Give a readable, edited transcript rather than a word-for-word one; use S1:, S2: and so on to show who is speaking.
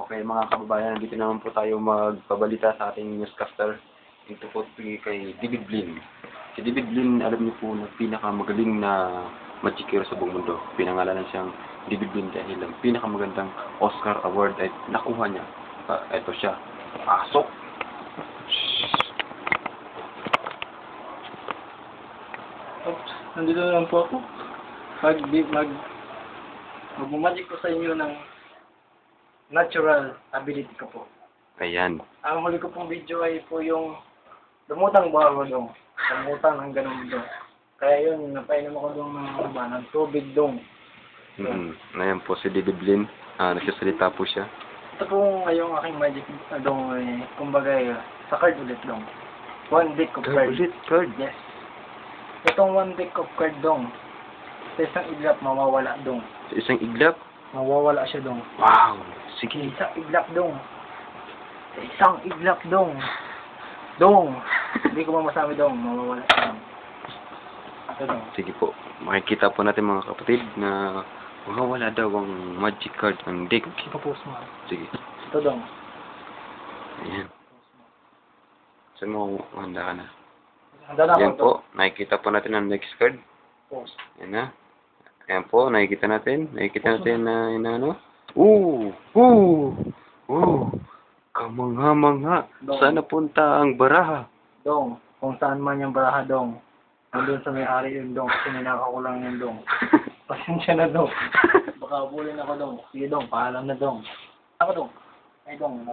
S1: Okay mga kababayan, dito naman po tayo magpabalita sa ating newscaster. Ito po kay David Blin. Si David Blin, alam niyo po na pinakamagaling na magikero sa buong mundo. Pinangalanan siyang David Blin dahil ang pinakamagandang Oscar Award ay nakuha niya. Ito siya. Pasok!
S2: Oops, nandito na lang po ako. Magmamagic ko sa inyo ng natural ability ko po.
S1: Ayan.
S2: Ang huli ko pong video ay po yung lumutang bago dong. Lumutang ng ganun dong. Kaya yun, napainom ako dong ng tubig dong.
S1: Ayan po si David Blin. Nagsasalita po siya.
S2: Ito po ngayong aking magic dong ay kumbaga sa card ulit dong. One deck of card.
S1: Card?
S2: Yes. Itong one deck of card dong. Sa isang iglap mawawala dong.
S1: Sa isang iglap?
S2: Mawawala siya dong.
S1: Wow! Sige.
S2: Isang iglap dong. Isang iglap dong. Dong. Hindi ko masabi dong. Mawawala siya dong. Ito dong.
S1: Sige po. Makikita po natin mga kapatid na wala daw ang magic card ng deck.
S2: Ipapost mo.
S1: Sige.
S2: Ito dong.
S1: Ayan. Saan mo handa ka na?
S2: Handa na
S1: Ayan
S2: ako
S1: po. Nakikita po natin ang next card.
S2: Post.
S1: Ayan na. Ayan po. Nakikita natin. Nakikita natin na ano. Ooh! Kamangha-mangha.
S2: Dong.
S1: Saan napunta ang baraha?
S2: Dong. Kung saan man yung baraha dong. Nandun sa may-ari yun dong. Kasi ninakaw ko lang yun dong. Pasensya na dong. Baka abulin ako dong. Sige dong. Paalam na dong. Ako dong. Ay dong.